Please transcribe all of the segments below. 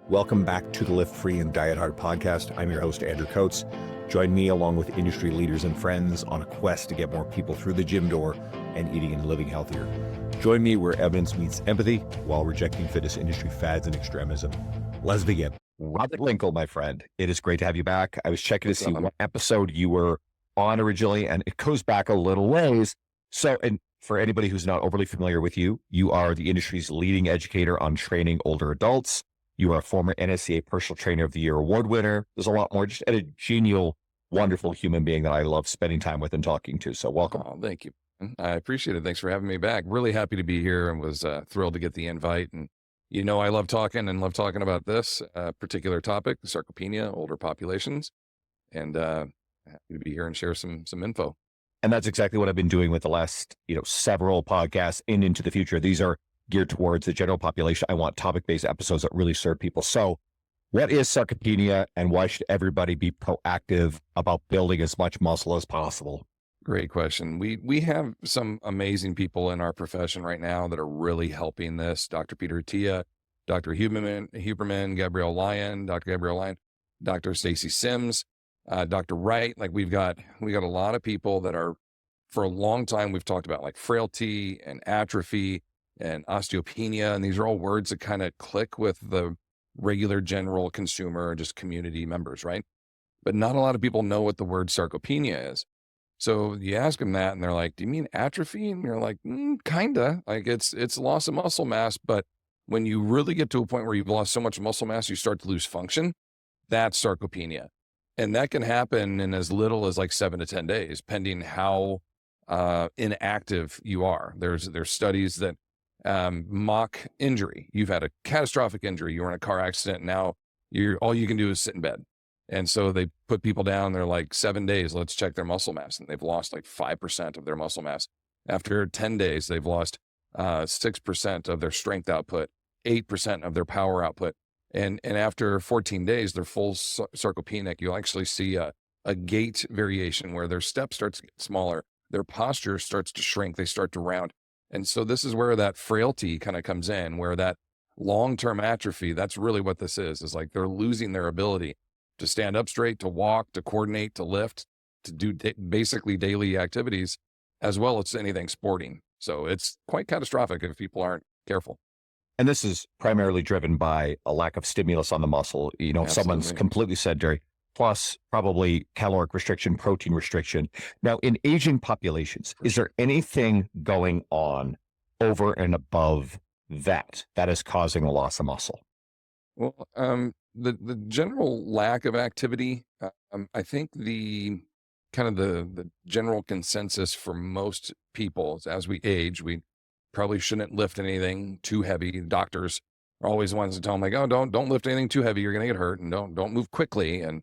Welcome back to the Lift Free and Diet Hard podcast. I'm your host, Andrew Coates. Join me along with industry leaders and friends on a quest to get more people through the gym door and eating and living healthier. Join me where evidence meets empathy while rejecting fitness industry fads and extremism. Let's begin. Robert Linkul, my friend, it is great to have you back. I was checking to see what episode you were on originally, and it goes back a little ways. So, and for anybody who's not overly familiar with you, you are the industry's leading educator on training older adults. You are a former NSCA Personal Trainer of the Year award winner. There's a lot more, just a genial, wonderful human being that I love spending time with and talking to. So welcome. Oh, thank you. I appreciate it. Thanks for having me back. Really happy to be here and was thrilled to get the invite. And I love talking about this particular topic, sarcopenia, older populations, and happy to be here and share some info. And that's exactly what I've been doing with the last, several podcasts and into the future. These are geared towards the general population. I want topic-based episodes that really serve people. So what is sarcopenia and why should everybody be proactive about building as much muscle as possible? Great question. We have some amazing people in our profession right now that are really helping this. Dr. Peter Attia, Dr. Huberman, Gabrielle Lyon, Dr. Gabrielle Lyon, Dr. Stacy Sims, Dr. Wright. Like we got a lot of people that are, for a long time, we've talked about like frailty and atrophy and osteopenia. And these are all words that kind of click with the regular general consumer, just community members, right? But not a lot of people know what the word sarcopenia is. So you ask them that and they're like, do you mean atrophy? And you're like, kinda. Like it's loss of muscle mass. But when you really get to a point where you've lost so much muscle mass, you start to lose function. That's sarcopenia. And that can happen in as little as like 7 to 10 days, pending how inactive you are. There's studies that mock injury. You've had a catastrophic injury. You were in a car accident. Now all you can do is sit in bed. And so they put people down. They're like 7 days, let's check their muscle mass. And they've lost like 5% of their muscle mass. After 10 days, they've lost 6% of their strength output, 8% of their power output. And after 14 days, they're full sarcopenic. You'll actually see a gait variation where their step starts to get smaller. Their posture starts to shrink. They start to round. And so this is where that frailty kind of comes in, where that long-term atrophy, that's really what this is like they're losing their ability to stand up straight, to walk, to coordinate, to lift, to do basically daily activities, as well as anything sporting. So it's quite catastrophic if people aren't careful. And this is primarily driven by a lack of stimulus on the muscle. If someone's completely sedentary, plus probably caloric restriction, protein restriction. Now, in aging populations, is there anything going on over and above that is causing a loss of muscle? Well, the general lack of activity, I think the general consensus for most people is as we age, we probably shouldn't lift anything too heavy. Doctors are always the ones to tell them like, oh, don't lift anything too heavy. You're going to get hurt, and don't move quickly. And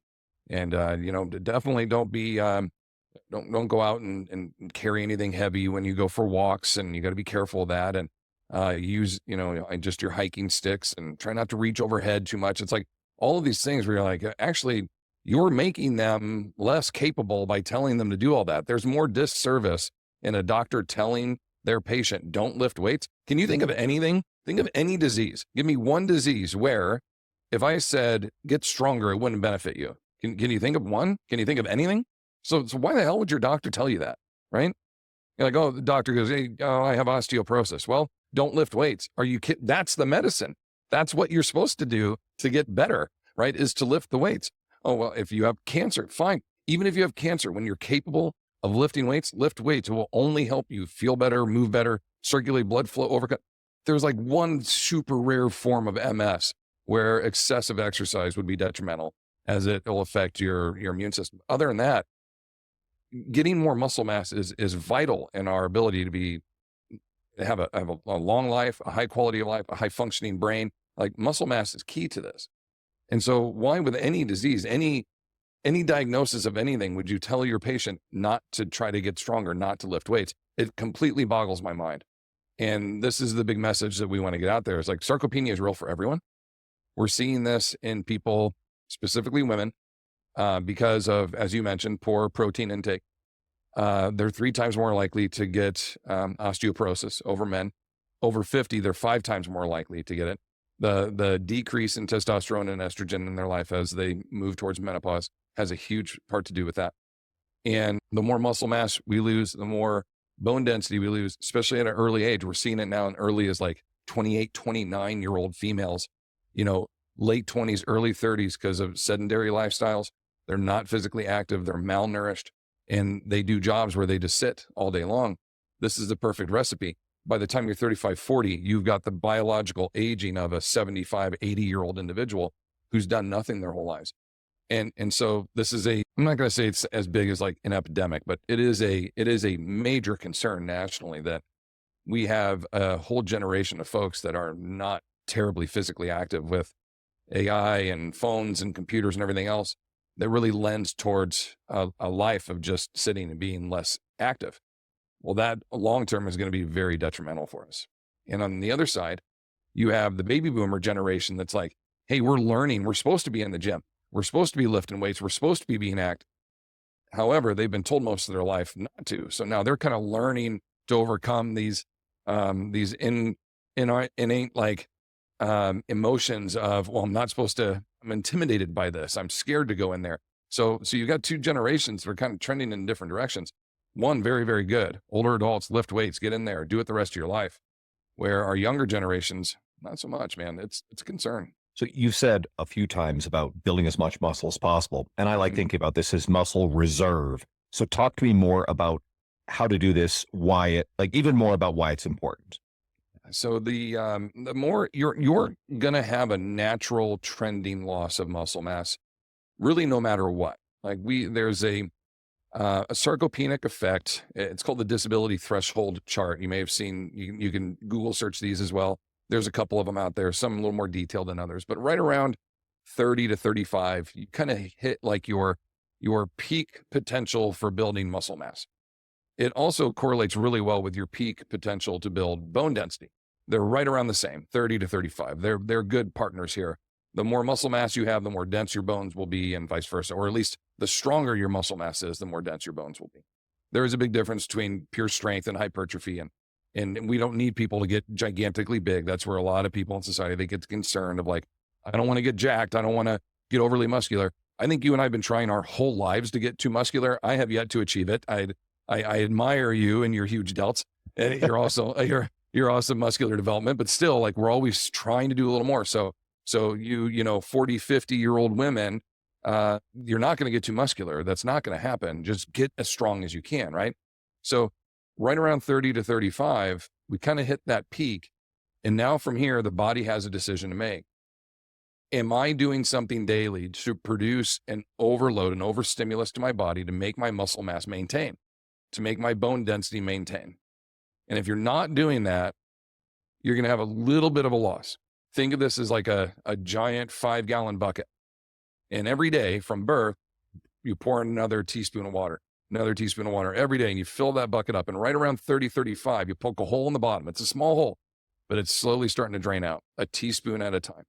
definitely don't be, don't go out and carry anything heavy when you go for walks, and you got to be careful of that. And use, just your hiking sticks and try not to reach overhead too much. It's like all of these things where you're like, actually, you're making them less capable by telling them to do all that. There's more disservice in a doctor telling their patient, don't lift weights. Can you think of anything? Think of any disease. Give me one disease where if I said, get stronger, it wouldn't benefit you. Can you think of one? Can you think of anything? So why the hell would your doctor tell you that, right? You're like, oh, the doctor goes, hey, I have osteoporosis. Well, don't lift weights. Are you kidding? That's the medicine. That's what you're supposed to do to get better, right? Is to lift the weights. Oh, well, if you have cancer, fine. Even if you have cancer, when you're capable of lifting weights, lift weights. It will only help you feel better, move better, circulate blood flow, overcome. There's like one super rare form of MS where excessive exercise would be detrimental as it will affect your immune system. Other than that, getting more muscle mass is vital in our ability to have a long life, a high quality of life, a high functioning brain. Like muscle mass is key to this. And so why with any disease, any diagnosis of anything, would you tell your patient not to try to get stronger, not to lift weights? It completely boggles my mind. And this is the big message that we want to get out there. It's like sarcopenia is real for everyone. We're seeing this in people, specifically women, because of, as you mentioned, poor protein intake. They're 3 times more likely to get osteoporosis over men. Over 50, they're 5 times more likely to get it. The decrease in testosterone and estrogen in their life as they move towards menopause has a huge part to do with that. And the more muscle mass we lose, the more bone density we lose, especially at an early age. We're seeing it now in early as like 28, 29-year-old females, late 20s, early 30s, because of sedentary lifestyles. They're not physically active, they're malnourished, and they do jobs where they just sit all day long. This is the perfect recipe. By the time you're 35, 40, you've got the biological aging of a 75, 80-year-old individual who's done nothing their whole lives. And so this is I'm not going to say it's as big as like an epidemic, but it is a major concern nationally that we have a whole generation of folks that are not terribly physically active with AI and phones and computers and everything else that really lends towards a life of just sitting and being less active. Well, that long-term is going to be very detrimental for us. And on the other side, you have the baby boomer generation that's like, hey, we're learning. We're supposed to be in the gym. We're supposed to be lifting weights. We're supposed to be being active. However, they've been told most of their life not to. So now they're kind of learning to overcome these innate like emotions of, well, I'm intimidated by this. I'm scared to go in there. So you've got two generations that are kind of trending in different directions. One, very, very good. Older adults, lift weights, get in there, do it the rest of your life. Where our younger generations, not so much, man. It's a concern. So you've said a few times about building as much muscle as possible. And I like thinking about this as muscle reserve. So talk to me more about how to do this, even more about why it's important. So the more you're going to have a natural trending loss of muscle mass, really no matter what. Like there's a sarcopenic effect. It's called the disability threshold chart. You may have seen, you can Google search these as well. There's a couple of them out there, some a little more detailed than others, but right around 30 to 35, you kind of hit like your peak potential for building muscle mass. It also correlates really well with your peak potential to build bone density. They're right around the same, 30 to 35. They're good partners here. The more muscle mass you have, the more dense your bones will be, and vice versa, or at least the stronger your muscle mass is, the more dense your bones will be. There is a big difference between pure strength and hypertrophy, and we don't need people to get gigantically big. That's where a lot of people in society, they get concerned of like, I don't want to get jacked. I don't want to get overly muscular. I think you and I have been trying our whole lives to get too muscular. I have yet to achieve it. I admire you and your huge delts, and you're also you're awesome muscular development, but still, like, we're always trying to do a little more. So 40, 50-year-old women, you're not going to get too muscular. That's not going to happen. Just get as strong as you can, right? So right around 30 to 35, we kind of hit that peak. And now from here, the body has a decision to make. Am I doing something daily to produce an overload, an overstimulus to my body to make my muscle mass maintain, to make my bone density maintain? And if you're not doing that, you're going to have a little bit of a loss. Think of this as like a giant 5-gallon bucket. And every day from birth, you pour in another teaspoon of water every day, and you fill that bucket up. And right around 30, 35, you poke a hole in the bottom. It's a small hole, but it's slowly starting to drain out, a teaspoon at a time.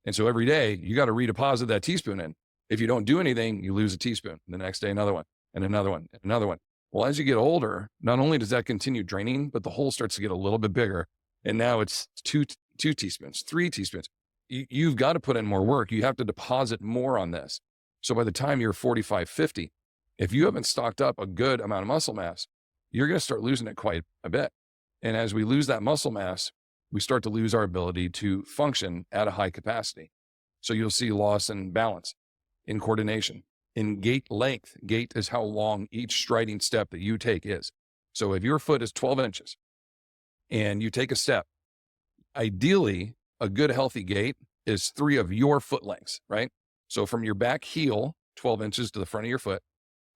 And so every day you got to redeposit that teaspoon in. If you don't do anything, you lose a teaspoon. The next day, another one, and another one, and another one. Well, as you get older, not only does that continue draining, but the hole starts to get a little bit bigger. And now it's two teaspoons, 3 teaspoons. You've got to put in more work. You have to deposit more on this. So by the time you're 45, 50, if you haven't stocked up a good amount of muscle mass, you're going to start losing it quite a bit. And as we lose that muscle mass, we start to lose our ability to function at a high capacity. So you'll see loss in balance, in coordination, in gait length. Gait is how long each striding step that you take is. So if your foot is 12 inches and you take a step, ideally, a good healthy gait is 3 of your foot lengths, right? So from your back heel, 12 inches to the front of your foot,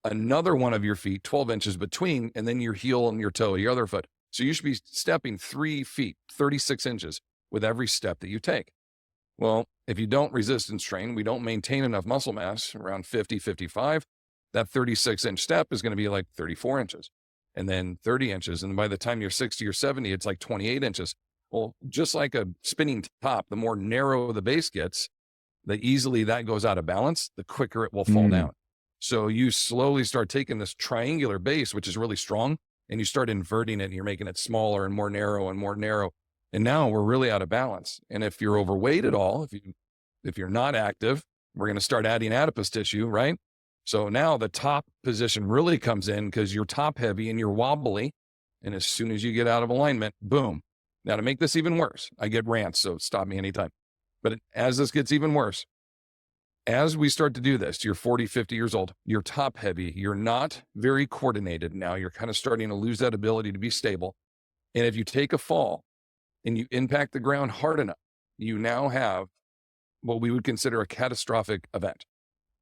another one of your feet, 12 inches between, and then your heel and your toe, your other foot. So you should be stepping 3 feet, 36 inches with every step that you take. Well, if you don't resistance train, we don't maintain enough muscle mass around 50, 55, that 36-inch step is going to be like 34 inches and then 30 inches. And by the time you're 60 or 70, it's like 28 inches. Well, just like a spinning top, the more narrow the base gets, the easily that goes out of balance, the quicker it will fall down. So you slowly start taking this triangular base, which is really strong, and you start inverting it, and you're making it smaller and more narrow and more narrow. And now we're really out of balance. And if you're overweight at all, if you're not active, we're going to start adding adipose tissue, right? So now the top position really comes in because you're top heavy and you're wobbly. And as soon as you get out of alignment, boom. Now to make this even worse, I get rants, so stop me anytime. But as this gets even worse, as we start to do this, you're 40, 50 years old, you're top heavy, you're not very coordinated now, you're kind of starting to lose that ability to be stable. And if you take a fall and you impact the ground hard enough, you now have what we would consider a catastrophic event.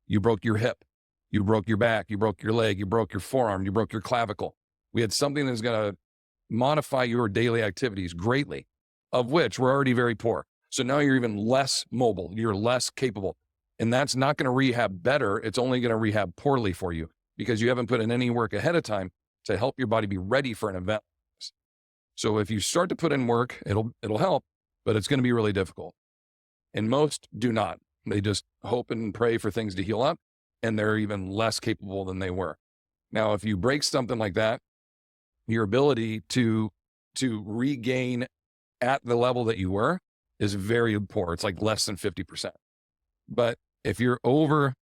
You broke your hip, you broke your back, you broke your leg, you broke your forearm, you broke your clavicle. We had something that's going to modify your daily activities greatly, of which we're already very poor. So now you're even less mobile, you're less capable. And that's not going to rehab better. It's only going to rehab poorly for you because you haven't put in any work ahead of time to help your body be ready for an event. So if you start to put in work, it'll help, but it's going to be really difficult. And most do not. They just hope and pray for things to heal up, and they're even less capable than they were. Now, if you break something like that, your ability to regain at the level that you were is very poor. It's like less than 50%. But if you're over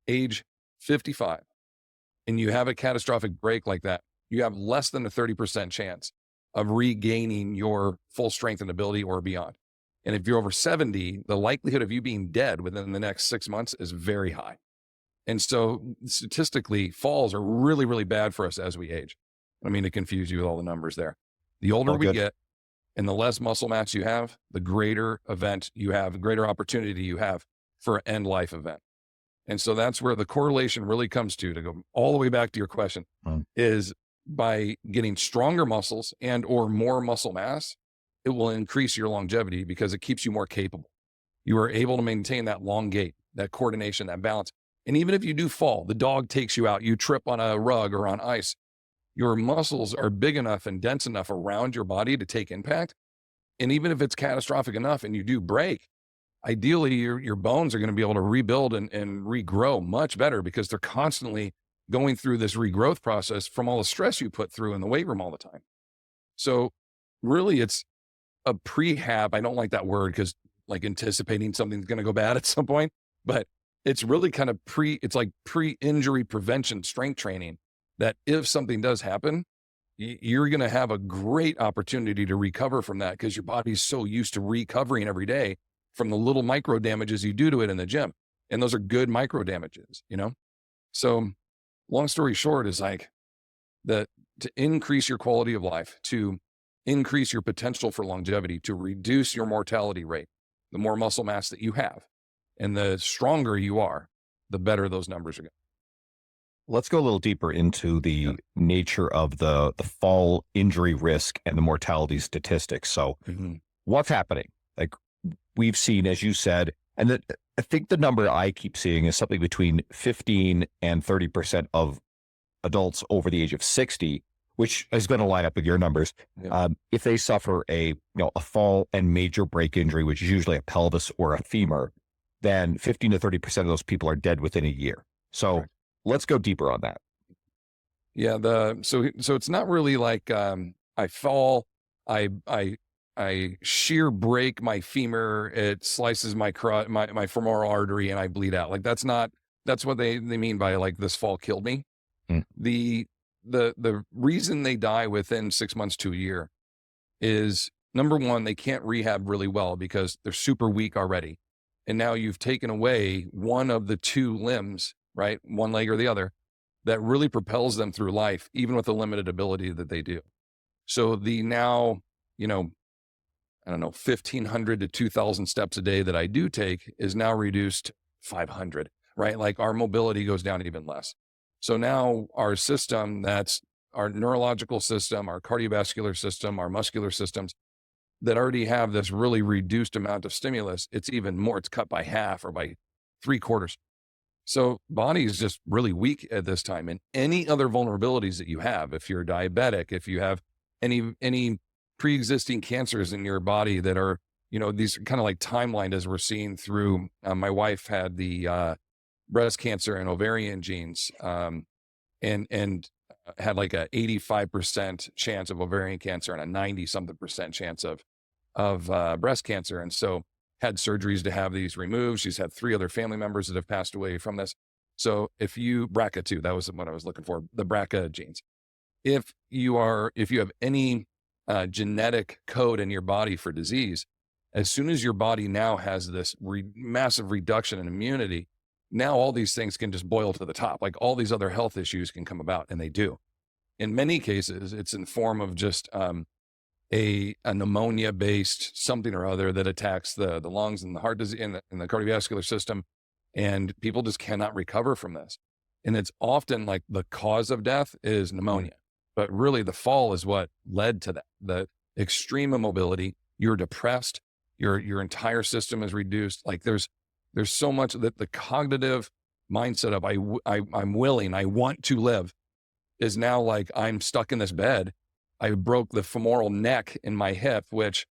age 55 and you have a catastrophic break like that, you have less than a 30% chance of regaining your full strength and ability or beyond. And if you're over 70, the likelihood of you being dead within the next 6 months is very high. And so statistically, falls are really, really bad for us as we age. I mean, to confuse you with all the numbers there. The older we get and the less muscle mass you have, the greater event you have, the greater opportunity you have for an end life event. And so that's where the correlation really comes to go all the way back to your question, is by getting stronger muscles and or more muscle mass, it will increase your longevity because it keeps you more capable. You are able to maintain that long gait, that coordination, that balance. And even if you do fall, the dog takes you out, you trip on a rug or on ice, your muscles are big enough and dense enough around your body to take impact. And even if it's catastrophic enough and you do break, ideally your bones are going to be able to rebuild and regrow much better because they're constantly going through this regrowth process from all the stress you put through in the weight room all the time. So really it's a prehab. I don't like that word because like anticipating something's going to go bad at some point, but it's really kind of it's like pre-injury prevention strength training that if something does happen, you're going to have a great opportunity to recover from that because your body's so used to recovering every day from the little micro damages you do to it in the gym. And those are good micro damages, you know? So long story short is like to increase your quality of life, to increase your potential for longevity, to reduce your mortality rate, the more muscle mass that you have and the stronger you are, the better those numbers are going. Let's go a little deeper into the nature of the fall injury risk and the mortality statistics. So what's happening? Like we've seen, as you said, and I think the number I keep seeing is something between 15 and 30% of adults over the age of 60, which is going to line up with your numbers. If they suffer a fall and major break injury, which is usually a pelvis or a femur, then 15 to 30% of those people are dead within a year. So let's go deeper on that. Yeah. So it's not really like, I fall, I shear break my femur, it slices my femoral artery and I bleed out. Like that's what they mean by like this fall killed me. The reason they die within 6 months to a year is number one, they can't rehab really well because they're super weak already. And now you've taken away one of the two limbs, right? One leg or the other that really propels them through life, even with the limited ability that they do. So the now, 1,500 to 2,000 steps a day that I do take is now reduced to 500, right? Like our mobility goes down even less. So now our system, that's our neurological system, our cardiovascular system, our muscular systems that already have this really reduced amount of stimulus, it's even more, it's cut by half or by 3/4. So body is just really weak at this time. And any other vulnerabilities that you have, if you're diabetic, if you have any pre-existing cancers in your body that are, these are kind of like timelined as we're seeing through, my wife had the breast cancer and ovarian genes, and had like a 85% chance of ovarian cancer and a 90-something% chance of breast cancer. And so had surgeries to have these removed. She's had 3 other family members that have passed away from this. So if you BRCA2, that was what I was looking for, the BRCA genes. If you have any genetic code in your body for disease, as soon as your body now has this massive reduction in immunity, now all these things can just boil to the top. Like all these other health issues can come about, and they do. In many cases, it's in form of just a pneumonia-based something or other that attacks the lungs and the heart disease and the cardiovascular system, and people just cannot recover from this. And it's often like the cause of death is pneumonia, but really the fall is what led to that. The extreme immobility, you're depressed, your entire system is reduced. Like there's so much that the cognitive mindset of I'm willing, I want to live, is now like I'm stuck in this bed. I broke the femoral neck in my hip, which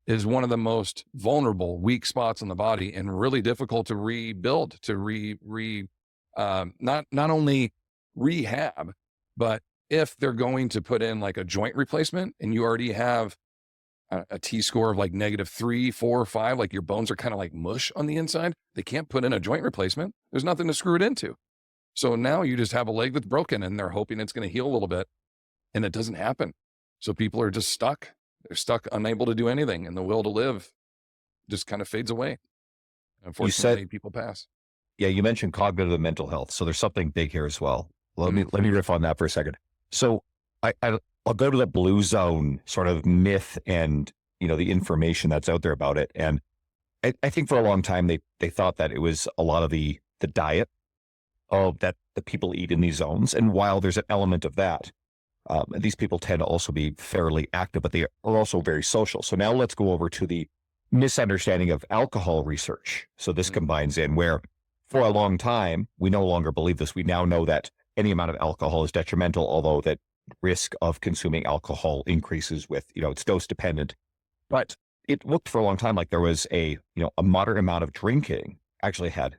is one of the most vulnerable, weak spots in the body and really difficult to rebuild, to not only rehab, but if they're going to put in like a joint replacement and you already have a T-score of like -3, 4, 5, like your bones are kind of like mush on the inside, they can't put in a joint replacement. There's nothing to screw it into. So now you just have a leg that's broken and they're hoping it's going to heal a little bit, and it doesn't happen. So people are just stuck. They're stuck, unable to do anything, and the will to live just kind of fades away. Unfortunately, people pass. Yeah, you mentioned cognitive and mental health. So there's something big here as well. Let me riff on that for a second. So I'll go to the blue zone sort of myth and, the information that's out there about it. And I think for a long time, they thought that it was a lot of the diet that the people eat in these zones. And while there's an element of that, these people tend to also be fairly active, but they are also very social. So now let's go over to the misunderstanding of alcohol research. So this combines in where for a long time, we no longer believe this. We now know that any amount of alcohol is detrimental, although that risk of consuming alcohol increases with, it's dose dependent. But it looked for a long time like there was a moderate amount of drinking actually had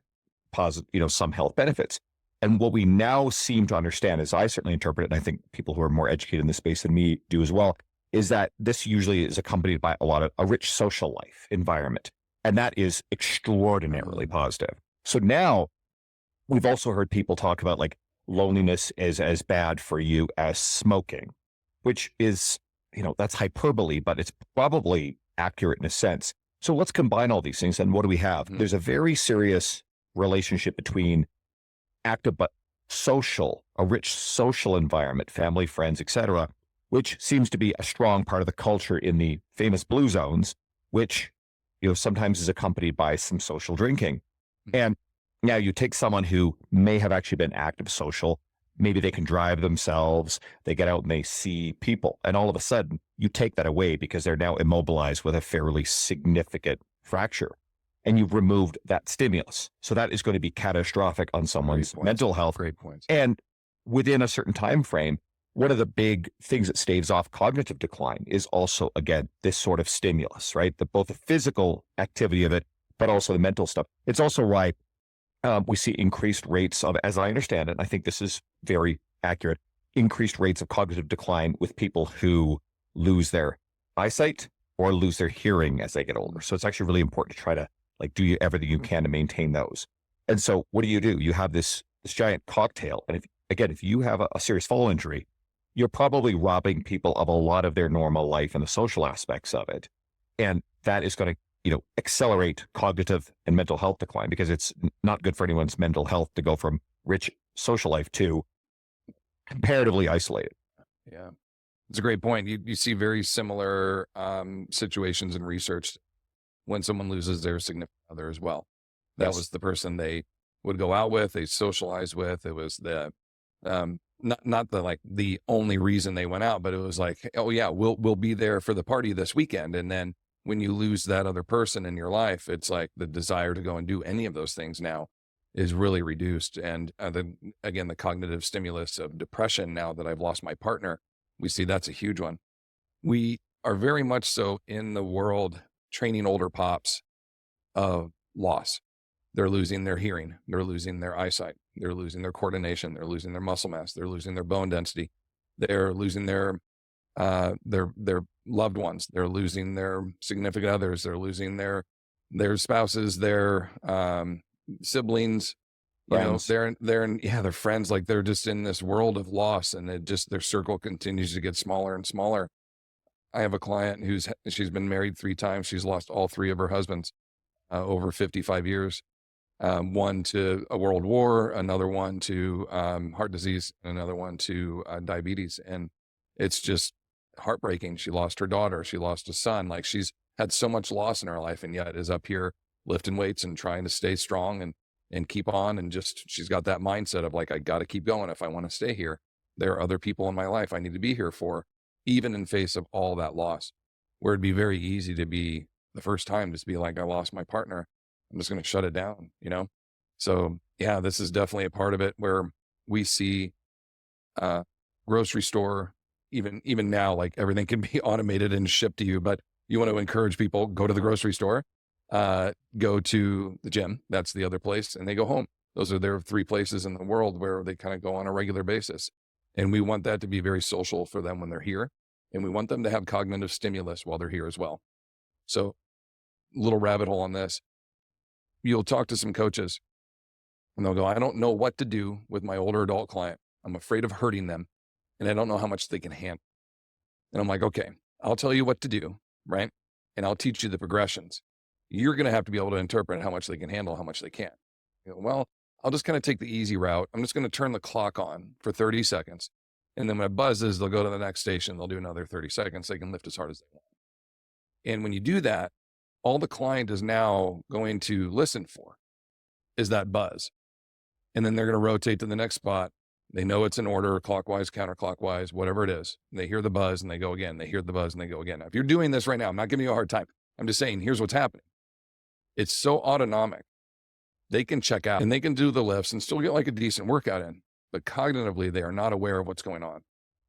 positive, some health benefits. And what we now seem to understand, as I certainly interpret it, and I think people who are more educated in this space than me do as well, is that this usually is accompanied by a rich social life environment. And that is extraordinarily positive. So now we've also heard people talk about like loneliness is as bad for you as smoking, which is, that's hyperbole, but it's probably accurate in a sense. So let's combine all these things. And what do we have? There's a very serious relationship between active but a rich social environment, family, friends, etc., which seems to be a strong part of the culture in the famous blue zones, which sometimes is accompanied by some social drinking. And now you take someone who may have actually been active social, maybe they can drive themselves, they get out and they see people, and all of a sudden you take that away because they're now immobilized with a fairly significant fracture. And you've removed that stimulus. So that is going to be catastrophic on someone's mental health. Great points. And within a certain time frame, one of the big things that staves off cognitive decline is also, again, this sort of stimulus, right? Both the physical activity of it, but also the mental stuff. It's also why we see increased rates of, as I understand it, and I think this is very accurate, increased rates of cognitive decline with people who lose their eyesight or lose their hearing as they get older. So it's actually really important to try to do everything you can to maintain those. And so what do? You have this giant cocktail. And if you have a serious fall injury, you're probably robbing people of a lot of their normal life and the social aspects of it. And that is going to, accelerate cognitive and mental health decline, because it's not good for anyone's mental health to go from rich social life to comparatively isolated. Yeah. It's a great point. You see very similar situations in research when someone loses their significant other as well. That was the person they would go out with, they socialize with. It was the not the only reason they went out, but it was like, oh yeah, we'll be there for the party this weekend. And then when you lose that other person in your life, it's like the desire to go and do any of those things now is really reduced. And then again, the cognitive stimulus of depression, now that I've lost my partner, we see that's a huge one. We are very much so in the world training older pops of loss. They're losing their hearing. They're losing their eyesight. They're losing their coordination. They're losing their muscle mass. They're losing their bone density. They're losing their their loved ones. They're losing their significant others. They're losing their spouses, their siblings. Friends. They're friends. Like they're just in this world of loss, and their circle continues to get smaller and smaller. I have a client she's been married 3 times. She's lost all 3 of her husbands over 55 years. One to a world war, another one to heart disease, and another one to diabetes. And it's just heartbreaking. She lost her daughter. She lost a son. Like she's had so much loss in her life, and yet is up here lifting weights and trying to stay strong and keep on. And just, she's got that mindset of like, I got to keep going if I want to stay here. There are other people in my life I need to be here for, even in face of all that loss, where it'd be very easy to be the first time just be like, I lost my partner. I'm just going to shut it down, So yeah, this is definitely a part of it where we see grocery store, even now, like everything can be automated and shipped to you, but you want to encourage people, go to the grocery store, go to the gym. That's the other place. And they go home. Those are their 3 places in the world where they kind of go on a regular basis. And we want that to be very social for them when they're here. And we want them to have cognitive stimulus while they're here as well. So little rabbit hole on this. You'll talk to some coaches and they'll go, I don't know what to do with my older adult client. I'm afraid of hurting them and I don't know how much they can handle. And I'm like, okay, I'll tell you what to do, right? And I'll teach you the progressions. You're going to have to be able to interpret how much they can handle, how much they can't. Well, I'll just kind of take the easy route. I'm just going to turn the clock on for 30 seconds. And then when it buzzes, they'll go to the next station. They'll do another 30 seconds. They can lift as hard as they want. And when you do that, all the client is now going to listen for is that buzz. And then they're going to rotate to the next spot. They know it's in order, clockwise, counterclockwise, whatever it is. And they hear the buzz and they go again. They hear the buzz and they go again. Now, if you're doing this right now, I'm not giving you a hard time. I'm just saying, here's what's happening. It's so autonomic. They can check out and they can do the lifts and still get like a decent workout in. But cognitively, they are not aware of what's going on.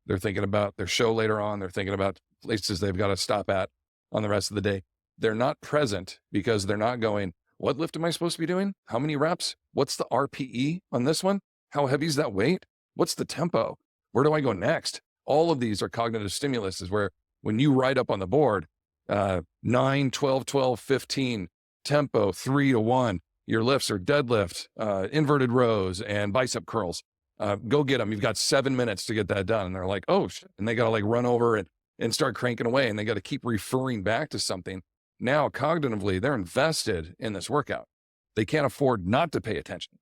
They're thinking about their show later on. They're thinking about places they've got to stop at on the rest of the day. They're not present because they're not going, what lift am I supposed to be doing? How many reps? What's the RPE on this one? How heavy is that weight? What's the tempo? Where do I go next? All of these are cognitive stimulus, is where when you write up on the board, 9, 12, 12, 15, tempo, 3 to 1, your lifts are deadlift, inverted rows, and bicep curls. Go get them. You've got 7 minutes to get that done. And they're like, oh, shit. And they got to like run over and start cranking away. And they got to keep referring back to something. Now, cognitively, they're invested in this workout. They can't afford not to pay attention.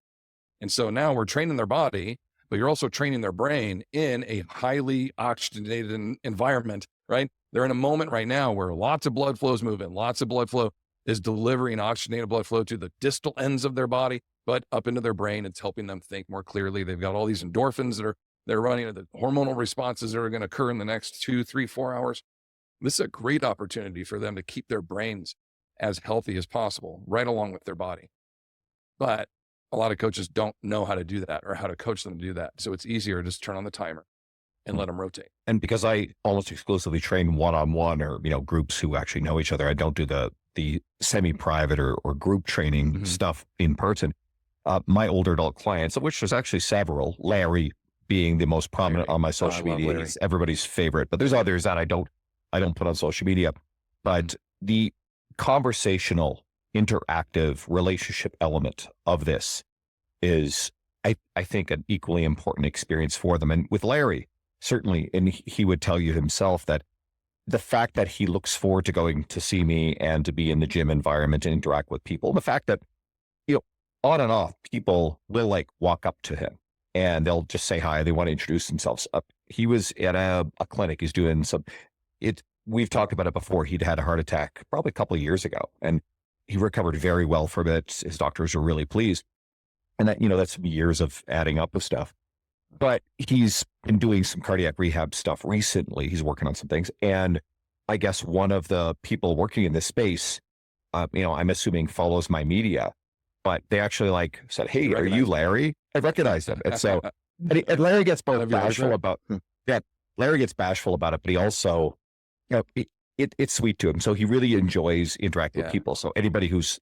And so now we're training their body, but you're also training their brain in a highly oxygenated environment, right? They're in a moment right now where lots of blood flow is moving, lots of blood flow is delivering oxygenated blood flow to the distal ends of their body, but up into their brain. It's helping them think more clearly. They've got all these endorphins that they're running, the hormonal responses that are going to occur in the next 2, 3, 4 hours. This is a great opportunity for them to keep their brains as healthy as possible, right along with their body. But a lot of coaches don't know how to do that or how to coach them to do that. So it's easier to just turn on the timer and let them rotate. And because I almost exclusively train one-on-one or, groups who actually know each other, I don't do the semi-private or group training stuff in person. My older adult clients, of which there's actually several, Larry being the most prominent on my social media. He's everybody's favorite, but there's others that I don't put on social media. But the conversational, interactive relationship element of this is, I think, an equally important experience for them. And with Larry, certainly, and he would tell you himself that the fact that he looks forward to going to see me and to be in the gym environment and interact with people, the fact that, on and off, people will like walk up to him and they'll just say hi. They want to introduce themselves. He was at a clinic. He's doing we've talked about it before. He'd had a heart attack probably a couple of years ago and he recovered very well from it. His doctors were really pleased. And that, that's years of adding up of stuff. But he's been doing some cardiac rehab stuff recently. He's working on some things. And I guess one of the people working in this space, I'm assuming follows my media, but they actually said, hey, are you Larry? I recognized him. And so, and Larry gets both bashful about that. Larry gets bashful about it, but he also, it's sweet to him. So he really enjoys interacting with people. So anybody who's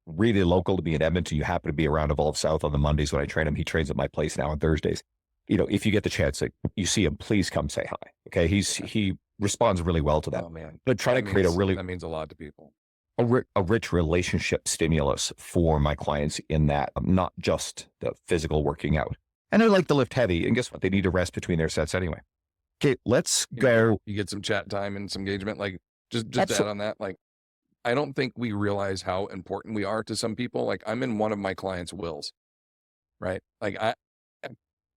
really local to me in Edmonton, you happen to be around Evolve South on the Mondays when I train him. He trains at my place now on Thursdays. If you get the chance, you see him, please come say hi. Okay. He responds really well to that. Oh man, But try to create that means a lot to people. a rich relationship stimulus for my clients in that, not just the physical working out. And I like to lift heavy, and guess what? They need to rest between their sets anyway. Okay, let's go. You get some chat time and some engagement. Like just to add on that, like I don't think we realize how important we are to some people. Like I'm in one of my clients' wills, right? Like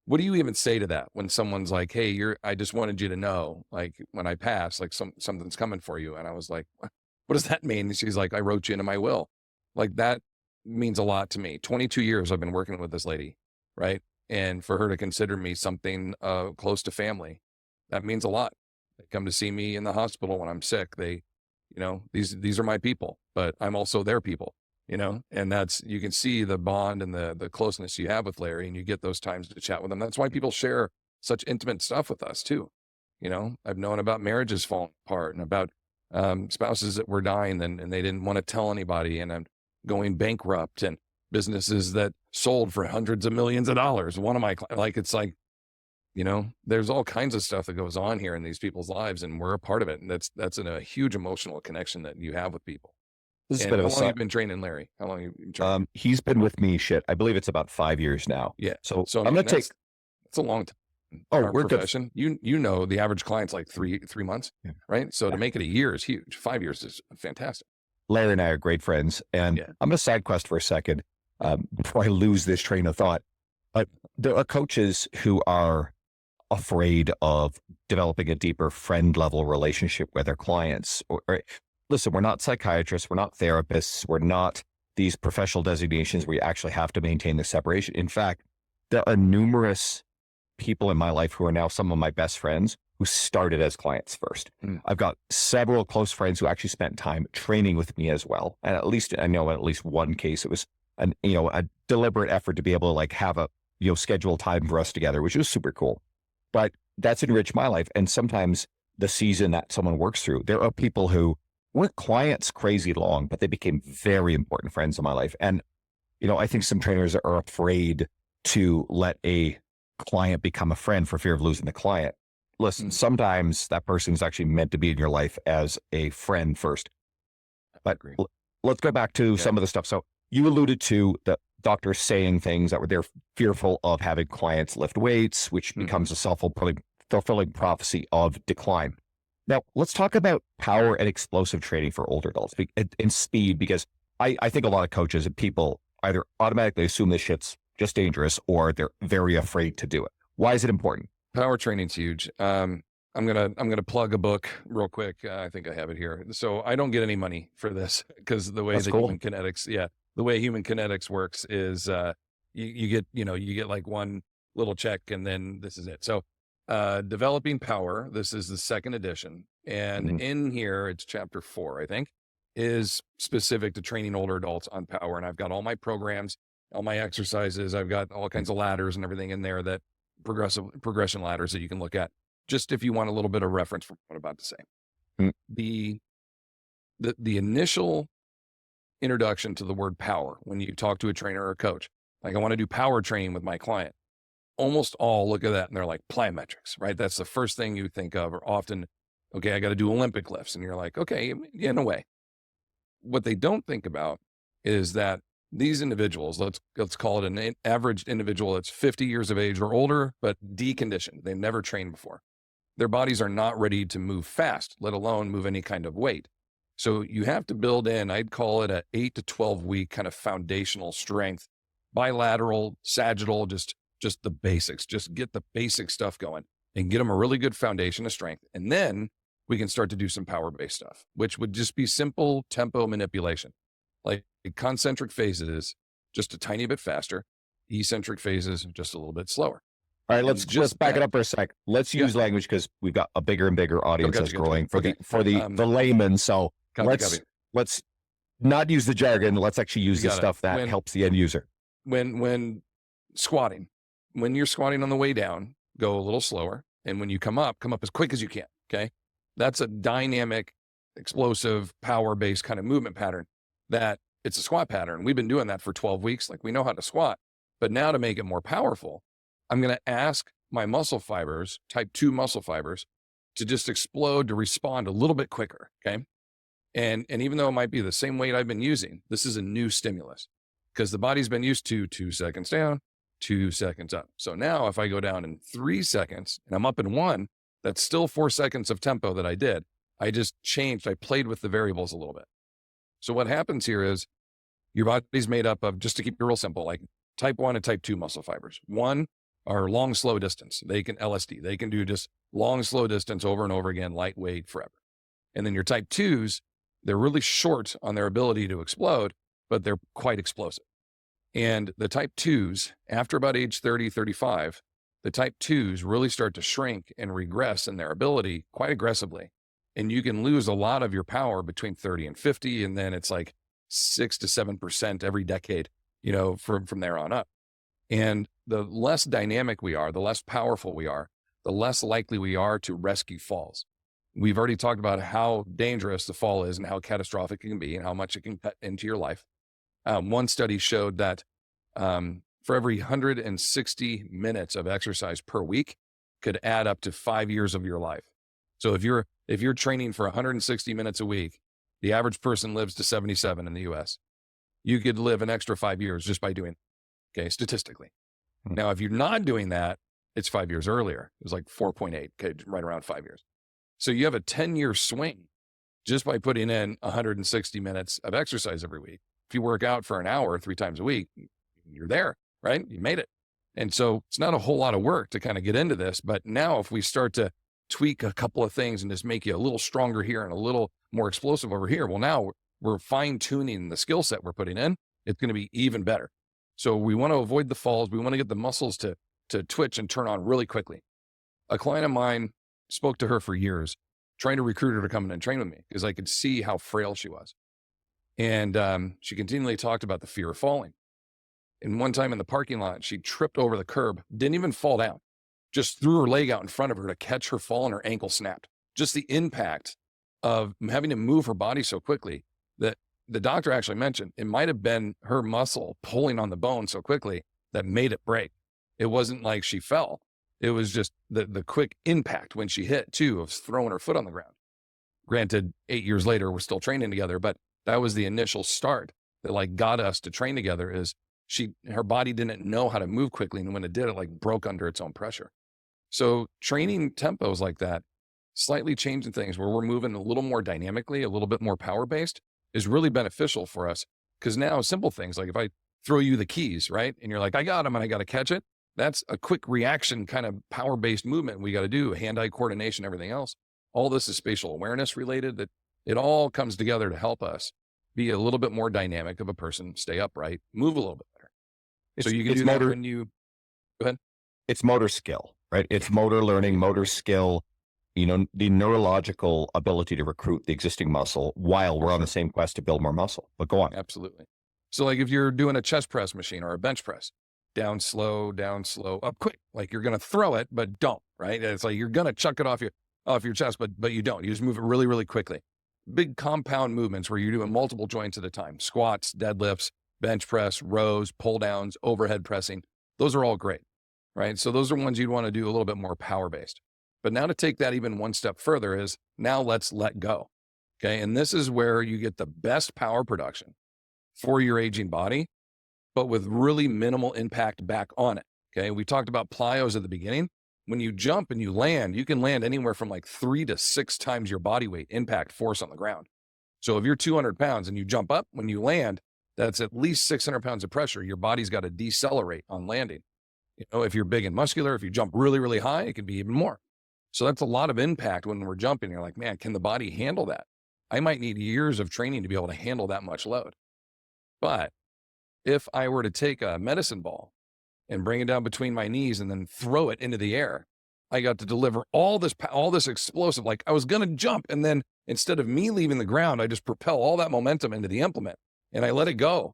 what do you even say to that when someone's like, "Hey, I just wanted you to know, like when I pass, like something's coming for you." And I was like, "What does that mean?" And she's like, "I wrote you into my will." Like that means a lot to me. 22 years I've been working with this lady, right? And for her to consider me something close to family, that means a lot. They come to see me in the hospital when I'm sick. These are my people, but I'm also their people, and you can see the bond and the closeness you have with Larry, and you get those times to chat with him. That's why people share such intimate stuff with us too. I've known about marriages falling apart and about spouses that were dying and they didn't want to tell anybody, and I'm going bankrupt, and businesses that sold for hundreds of millions of dollars. One of my, it's like, there's all kinds of stuff that goes on here in these people's lives, and we're a part of it. And that's a huge emotional connection that you have with people. This is How long have you been training Larry? How long have you been training? He's been with me, I believe it's about 5 years now. Yeah. So I'm going to take, it's a long time. we're profession. Good. The average client's like three months, right? So to make it a year is huge. 5 years is fantastic. Larry and I are great friends, and I'm going to side quest for a second before I lose this train of thought. There are coaches who are afraid of developing a deeper friend level relationship with their clients. Listen, we're not psychiatrists, we're not therapists, we're not these professional designations where you actually have to maintain the separation. In fact, there are numerous people in my life who are now some of my best friends who started as clients first. I've got several close friends who actually spent time training with me as well. And I know at least one case, it was a deliberate effort to be able to like have a, schedule time for us together, which was super cool. But that's enriched my life. And sometimes the season that someone works through, there are people who weren't clients crazy long, but they became very important friends in my life. And, I think some trainers are afraid to let a client become a friend for fear of losing the client. Listen, sometimes that person is actually meant to be in your life as a friend first. But let's go back to some of the stuff. So you alluded to the doctors saying things that they're fearful of having clients lift weights, which becomes a self-fulfilling prophecy of decline. Now, let's talk about power and explosive training for older adults and speed, because I think a lot of coaches and people either automatically assume this shit's just dangerous or they're very afraid to do it. Why is it important? Power training's huge. I'm gonna plug a book real quick. I think I have it here. So I don't get any money for this because the way human kinetics works is you get like one little check and then this is it. So developing power, this is the second edition, and in here it's chapter 4, I think, is specific to training older adults on power. And I've got all my programs, all my exercises. I've got all kinds of ladders and everything in there, that progression ladders that you can look at, just if you want a little bit of reference from what I'm about to say. The initial introduction to the word power, when you talk to a trainer or a coach, like I want to do power training with my client, almost all look at that and they're like plyometrics, right? That's the first thing you think of, or often, okay, I got to do Olympic lifts. And you're like, okay, in a way. What they don't think about is that these individuals, let's call it an average individual that's 50 years of age or older, but deconditioned. They've never trained before. Their bodies are not ready to move fast, let alone move any kind of weight. So you have to build in, I'd call it a 8 to 12 week kind of foundational strength, bilateral, sagittal, just the basics, just get the basic stuff going and get them a really good foundation of strength. And then we can start to do some power-based stuff, which would just be simple tempo manipulation. Like concentric phases, just a tiny bit faster, eccentric phases, just a little bit slower. All right, let's back it up for a sec. Let's use language because we've got a bigger and bigger audience that's growing for the layman. So let's not use the jargon. Let's actually use the stuff that helps the end user. When squatting, when you're squatting on the way down, go a little slower. And when you come up as quick as you can. Okay. That's a dynamic, explosive, power-based kind of movement pattern that it's a squat pattern. We've been doing that for 12 weeks. Like we know how to squat, but now to make it more powerful, I'm going to ask my muscle fibers, type 2 muscle fibers, to just explode, to respond a little bit quicker. Okay. And even though it might be the same weight I've been using, this is a new stimulus because the body's been used to 2 seconds down, 2 seconds up. So now if I go down in 3 seconds and I'm up in 1, that's still 4 seconds of tempo that I did. I just changed. I played with the variables a little bit. So what happens here is your body's made up of, just to keep it real simple, like type 1 and type 2 muscle fibers. One are long, slow distance. They can LSD. They can do just long, slow distance over and over again, lightweight forever. And then your type 2s, they're really short on their ability to explode, but they're quite explosive. And the type 2s, after about age 30, 35, the type 2s really start to shrink and regress in their ability quite aggressively. And you can lose a lot of your power between 30 and 50. And then it's like 6 to 7% every decade, from there on up. And the less dynamic we are, the less powerful we are, the less likely we are to rescue falls. We've already talked about how dangerous the fall is and how catastrophic it can be and how much it can cut into your life. One study showed that for every 160 minutes of exercise per week could add up to 5 years of your life. So if you're training for 160 minutes a week, the average person lives to 77 in the US. You could live an extra 5 years just by doing it, okay, statistically. Now, if you're not doing that, it's 5 years earlier. It was like 4.8, okay, right around 5 years. So you have a 10-year swing just by putting in 160 minutes of exercise every week. If you work out for an hour 3 times a week, you're there, right? You made it. And so it's not a whole lot of work to kind of get into this. But now if we start to tweak a couple of things and just make you a little stronger here and a little more explosive over here, well, now we're fine tuning the skill set we're putting in. It's going to be even better. So we want to avoid the falls. We want to get the muscles to twitch and turn on really quickly. A client of mine, spoke to her for years, trying to recruit her to come in and train with me because I could see how frail she was. And she continually talked about the fear of falling. And one time in the parking lot, she tripped over the curb, didn't even fall down, just threw her leg out in front of her to catch her fall and her ankle snapped. Just the impact of having to move her body so quickly that the doctor actually mentioned it might have been her muscle pulling on the bone so quickly that made it break. It wasn't like she fell. It was just the quick impact when she hit too of throwing her foot on the ground. Granted, 8 years later, we're still training together, but that was the initial start that got us to train together is her body didn't know how to move quickly. And when it did, it broke under its own pressure. So training tempos like that, slightly changing things where we're moving a little more dynamically, a little bit more power-based is really beneficial for us. Because now simple things, like if I throw you the keys, right? And you're like, I got them and I got to catch it. That's a quick reaction kind of power-based movement we got to do, hand-eye coordination, everything else. All this is spatial awareness related, that it all comes together to help us be a little bit more dynamic of a person, stay upright, move a little bit better. So you can do that when you, go ahead. It's motor skill, right? It's motor learning, motor skill, the neurological ability to recruit the existing muscle while we're on the same quest to build more muscle. But go on. Absolutely. So if you're doing a chest press machine or a bench press, down slow, up quick. You're going to throw it, but don't, right? It's like you're going to chuck it off your chest, but you don't. You just move it really, really quickly. Big compound movements where you're doing multiple joints at a time, squats, deadlifts, bench press, rows, pull downs, overhead pressing. Those are all great, right? So those are ones you'd want to do a little bit more power-based. But now to take that even one step further is now let's let go. Okay. And this is where you get the best power production for your aging body, but with really minimal impact back on it. Okay. We talked about plyos at the beginning. When you jump and you land, you can land anywhere from 3 to 6 times your body weight impact force on the ground. So if you're 200 pounds and you jump up, when you land, that's at least 600 pounds of pressure. Your body's got to decelerate on landing. If you're big and muscular, if you jump really, really high, it can be even more. So that's a lot of impact when we're jumping. You're like, man, can the body handle that? I might need years of training to be able to handle that much load. But if I were to take a medicine ball and bring it down between my knees and then throw it into the air, I got to deliver all this explosive. I was going to jump, and then instead of me leaving the ground, I just propel all that momentum into the implement and I let it go.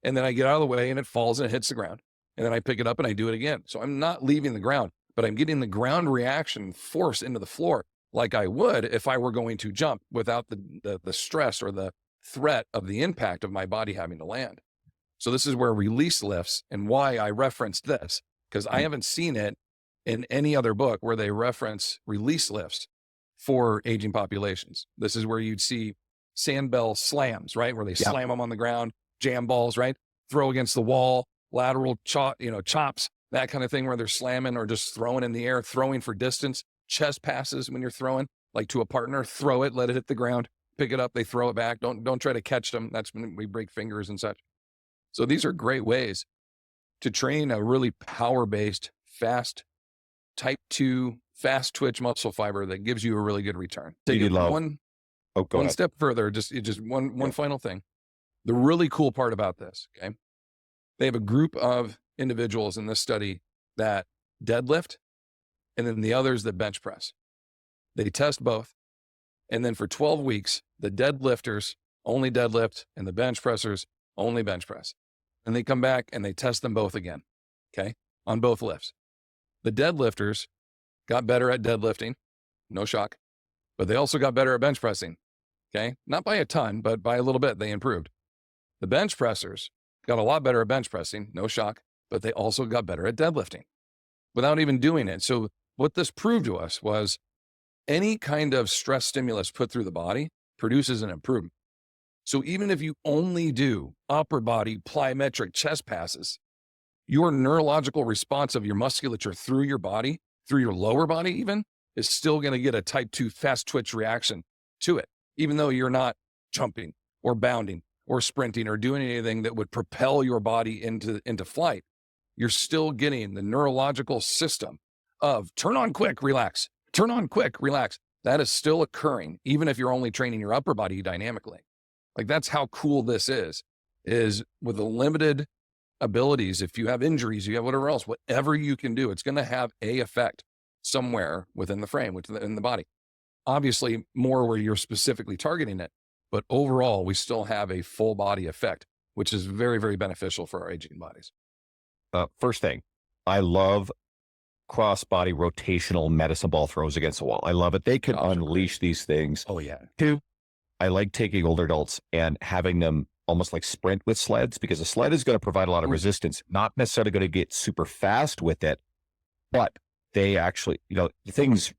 And then I get out of the way and it falls and it hits the ground. And then I pick it up and I do it again. So I'm not leaving the ground, but I'm getting the ground reaction force into the floor like I would if I were going to jump without the stress or the threat of the impact of my body having to land. So this is where release lifts, and why I referenced this, because I haven't seen it in any other book where they reference release lifts for aging populations. This is where you'd see sandbell slams, right? Where they slam them on the ground, jam balls, right? Throw against the wall, lateral chops, that kind of thing where they're slamming or just throwing in the air, throwing for distance, chest passes when you're throwing, like to a partner, throw it, let it hit the ground, pick it up, they throw it back. Don't try to catch them. That's when we break fingers and such. So these are great ways to train a really power-based, fast, type 2, fast twitch muscle fiber that gives you a really good return. Take it one step further, just one final thing. The really cool part about this, okay? They have a group of individuals in this study that deadlift, and then the others that bench press. They test both. And then for 12 weeks, the deadlifters only deadlift and the bench pressers only bench press. And they come back and they test them both again, okay, on both lifts. The deadlifters got better at deadlifting, no shock, but they also got better at bench pressing, okay? Not by a ton, but by a little bit, they improved. The bench pressers got a lot better at bench pressing, no shock, but they also got better at deadlifting without even doing it. So what this proved to us was any kind of stress stimulus put through the body produces an improvement. So even if you only do upper body plyometric chest passes, your neurological response of your musculature through your body, through your lower body even, is still going to get a type 2 fast twitch reaction to it, even though you're not jumping or bounding or sprinting or doing anything that would propel your body into flight. You're still getting the neurological system of turn on quick, relax, turn on quick, relax. That is still occurring, even if you're only training your upper body dynamically. Like that's how cool this is with the limited abilities. If you have injuries, you have whatever else, whatever you can do, it's going to have a effect somewhere within the frame, within the body. Obviously more where you're specifically targeting it, but overall we still have a full body effect, which is very, very beneficial for our aging bodies. First thing, I love cross-body rotational medicine ball throws against the wall. I love it. They can unleash these things. Oh yeah. Two, I like taking older adults and having them almost like sprint with sleds, because a sled is going to provide a lot of resistance, not necessarily going to get super fast with it, but they actually, things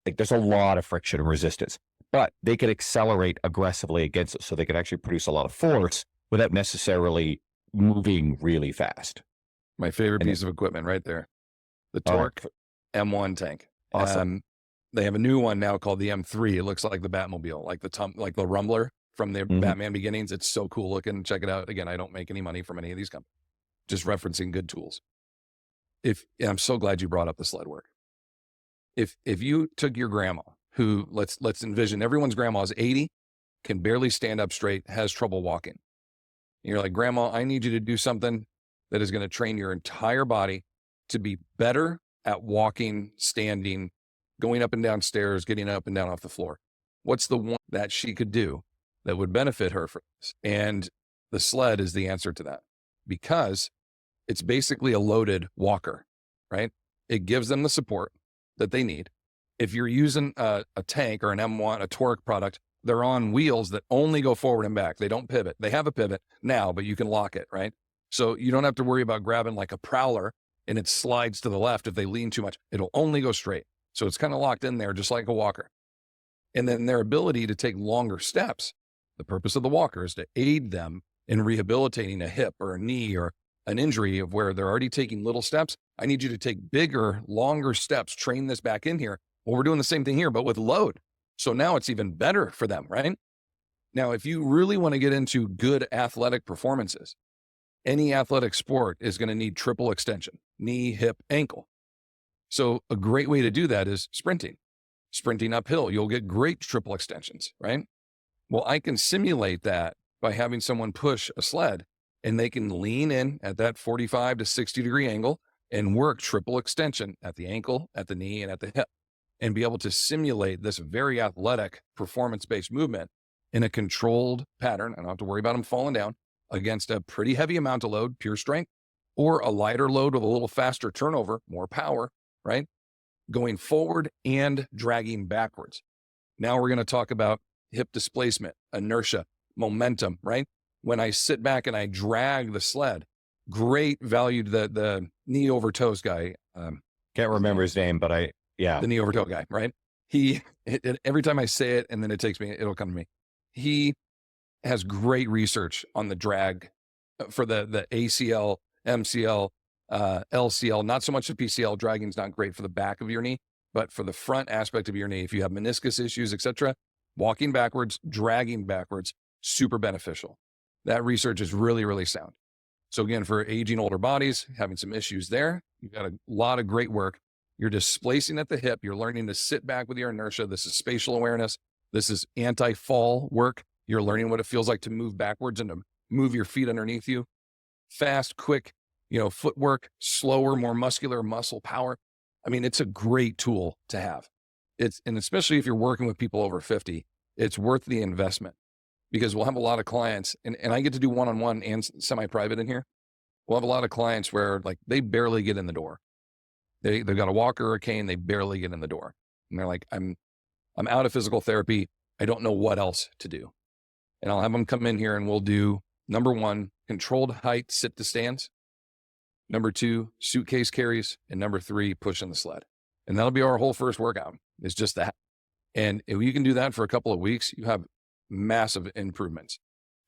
like there's a lot of friction and resistance, but they can accelerate aggressively against it. So they can actually produce a lot of force without necessarily moving really fast. My favorite piece of equipment right there. The Torque M1 tank. Awesome. They have a new one now called the M3. It looks like the Batmobile, like the Rumbler from the Batman beginnings. It's so cool looking. Check it out. Again, I don't make any money from any of these companies. Just referencing good tools. And I'm so glad you brought up the sled work. If you took your grandma, who let's envision everyone's grandma is 80, can barely stand up straight, has trouble walking. And you're like, Grandma, I need you to do something that is going to train your entire body to be better at walking, standing, going up and down stairs, getting up and down off the floor. What's the one that she could do that would benefit her for this? And the sled is the answer to that, because it's basically a loaded walker, right? It gives them the support that they need. If you're using a tank or an M1, a Torque product, they're on wheels that only go forward and back. They don't pivot. They have a pivot now, but you can lock it, right? So you don't have to worry about grabbing like a prowler and it slides to the left if they lean too much. It'll only go straight. So it's kind of locked in there, just like a walker. And then their ability to take longer steps, the purpose of the walker is to aid them in rehabilitating a hip or a knee or an injury of where they're already taking little steps. I need you to take bigger, longer steps, train this back in here. Well, we're doing the same thing here, but with load. So now it's even better for them, right? Now, if you really want to get into good athletic performances, any athletic sport is going to need triple extension, knee, hip, ankle. So a great way to do that is sprinting uphill. You'll get great triple extensions, right? Well, I can simulate that by having someone push a sled, and they can lean in at that 45 to 60 degree angle and work triple extension at the ankle, at the knee, and at the hip, and be able to simulate this very athletic performance-based movement in a controlled pattern. I don't have to worry about them falling down against a pretty heavy amount of load, pure strength, or a lighter load with a little faster turnover, more power, right? Going forward and dragging backwards. Now we're going to talk about hip displacement, inertia, momentum, right? When I sit back and I drag the sled, great value to the knee over toes guy. Can't remember his name, but the knee over toe guy, right? Every time I say it, and then it'll come to me. He has great research on the drag for the ACL, MCL, LCL, not so much the PCL. Dragging is not great for the back of your knee, but for the front aspect of your knee, if you have meniscus issues, etc., walking backwards, dragging backwards, super beneficial. That research is really, really sound. So again, for aging older bodies, having some issues there, you've got a lot of great work. You're displacing at the hip. You're learning to sit back with your inertia. This is spatial awareness. This is anti-fall work. You're learning what it feels like to move backwards and to move your feet underneath you. Fast, quick, footwork, slower, more muscular muscle power. I mean, it's a great tool to have. And especially if you're working with people over 50, it's worth the investment, because we'll have a lot of clients, and I get to do one-on-one and semi-private in here. We'll have a lot of clients where like they barely get in the door. They've got a walker or a cane, they barely get in the door. And they're like, I'm out of physical therapy. I don't know what else to do. And I'll have them come in here and we'll do, number 1, controlled height sit to stands. Number 2, suitcase carries. And number 3, pushing the sled. And that'll be our whole first workout. It's just that. And if you can do that for a couple of weeks, you have massive improvements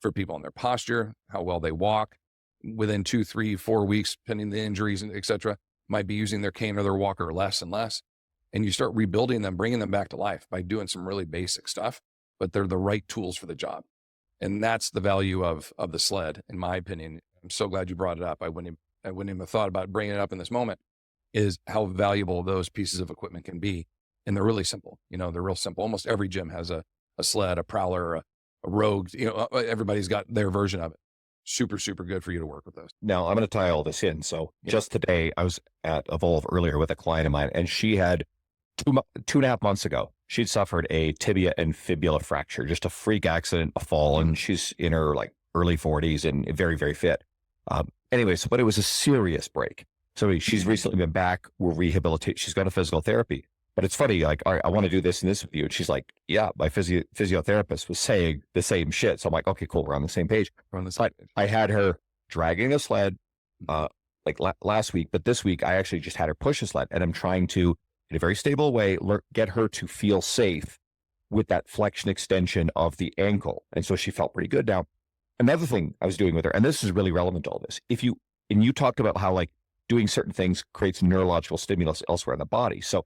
for people in their posture, how well they walk. Within 2, 3, 4 weeks, depending on the injuries, etc., might be using their cane or their walker less and less. And you start rebuilding them, bringing them back to life by doing some really basic stuff, but they're the right tools for the job. And that's the value of the sled, in my opinion. I'm so glad you brought it up. I wouldn't even have thought about bringing it up in this moment, is how valuable those pieces of equipment can be. And they're really simple. They're real simple. Almost every gym has a sled, a prowler, a rogue. Everybody's got their version of it. Super, super good for you to work with those. Now, I'm going to tie all this in. So just today, I was at Evolve earlier with a client of mine, and she had 2.5 months ago, she'd suffered a tibia and fibula fracture, just a freak accident, a fall, and she's in her like early 40s and very, very fit. Anyways, but it was a serious break. So she's recently been back. We're rehabilitating. She's got a physical therapy. But it's funny, like, all right, I want to do this and this with you. And she's like, yeah, my physiotherapist was saying the same shit. So I'm like, okay, cool. We're on the same page. I had her dragging a sled last week, but this week I actually just had her push a sled, and I'm trying to, in a very stable way, get her to feel safe with that flexion extension of the ankle. And so she felt pretty good. Now, another thing I was doing with her, and this is really relevant to all this, and you talked about how like doing certain things creates neurological stimulus elsewhere in the body. So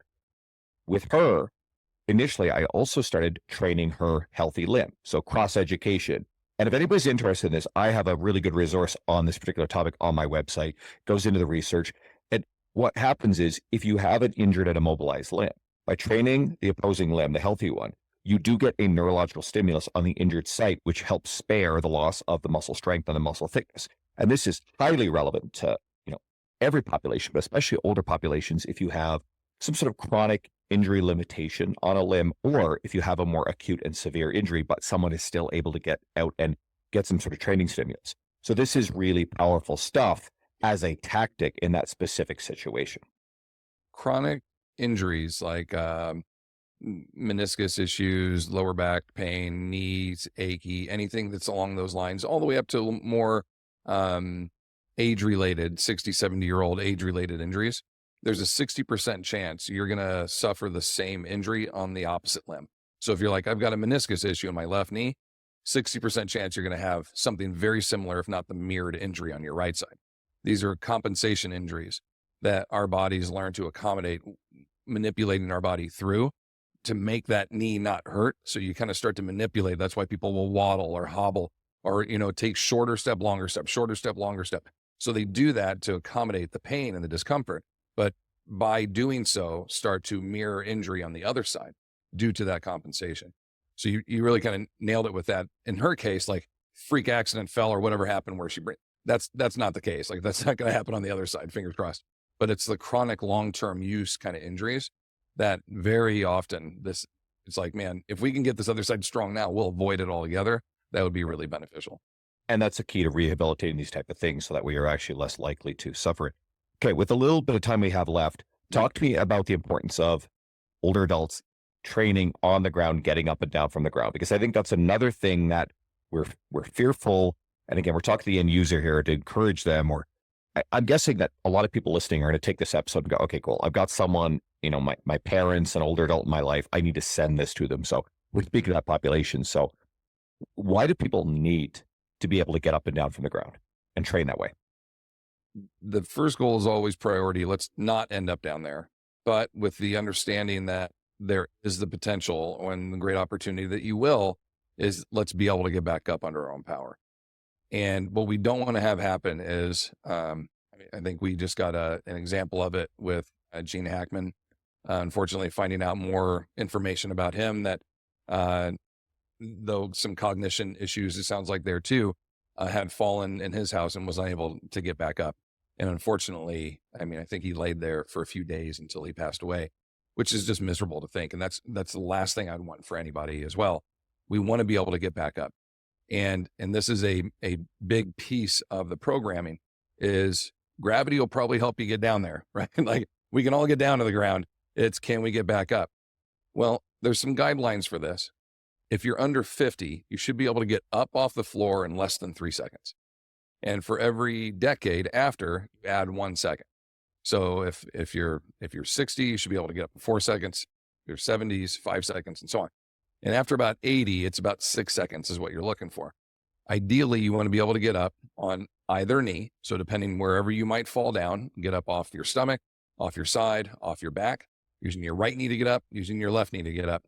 with her, initially, I also started training her healthy limb. So cross education. And if anybody's interested in this, I have a really good resource on this particular topic on my website. It goes into the research. And what happens is if you have an injured and immobilized limb, by training the opposing limb, the healthy one, you do get a neurological stimulus on the injured site, which helps spare the loss of the muscle strength and the muscle thickness. And this is highly relevant to, every population, but especially older populations, if you have some sort of chronic injury limitation on a limb, or if you have a more acute and severe injury, but someone is still able to get out and get some sort of training stimulus. So this is really powerful stuff as a tactic in that specific situation. Chronic injuries like meniscus issues, lower back pain, knees achy, anything that's along those lines, all the way up to more age-related, 60, 70-year-old age-related injuries. There's a 60% chance you're going to suffer the same injury on the opposite limb. So if you're like, I've got a meniscus issue in my left knee, 60% chance you're going to have something very similar, if not the mirrored injury on your right side. These are compensation injuries that our bodies learn to accommodate, manipulating our body through to make that knee not hurt. So you kind of start to manipulate. That's why people will waddle or hobble or, take shorter step, longer step, shorter step, longer step. So they do that to accommodate the pain and the discomfort. But by doing so, start to mirror injury on the other side due to that compensation. So you really kind of nailed it with that. In her case, like freak accident, fell or whatever happened where she that's not the case. Like that's not going to happen on the other side, fingers crossed. But it's the chronic long-term use kind of injuries that very often it's like, man, if we can get this other side strong now, we'll avoid it altogether. That would be really beneficial. And that's a key to rehabilitating these type of things so that we are actually less likely to suffer it. Okay, with a little bit of time we have left, talk to me about the importance of older adults training on the ground, getting up and down from the ground, because I think that's another thing that we're fearful. And again, we're talking to the end user here to encourage them, or I'm guessing that a lot of people listening are going to take this episode and go, okay, cool. I've got someone, my parents, an older adult in my life. I need to send this to them. So we're speaking of that population. So why do people need to be able to get up and down from the ground and train that way? The first goal is always priority. Let's not end up down there, but with the understanding that there is the potential and the great opportunity that you will, is let's be able to get back up under our own power. And what we don't want to have happen is, I think we just got an example of it with Gene Hackman. Unfortunately, finding out more information about him that, though some cognition issues, it sounds like there too, had fallen in his house and was unable to get back up. And unfortunately, I think he laid there for a few days until he passed away, which is just miserable to think. And that's the last thing I'd want for anybody as well. We want to be able to get back up. And this is a big piece of the programming is gravity will probably help you get down there, right? Like we can all get down to the ground. It's, can we get back up? Well, there's some guidelines for this. If you're under 50, you should be able to get up off the floor in less than 3 seconds. And for every decade after, you add 1 second. So if you're 60, you should be able to get up in 4 seconds. If you're 70s, 5 seconds, and so on. And after about 80, it's about 6 seconds is what you're looking for. Ideally, you want to be able to get up on either knee. So depending wherever you might fall down, get up off your stomach, off your side, off your back, using your right knee to get up, using your left knee to get up,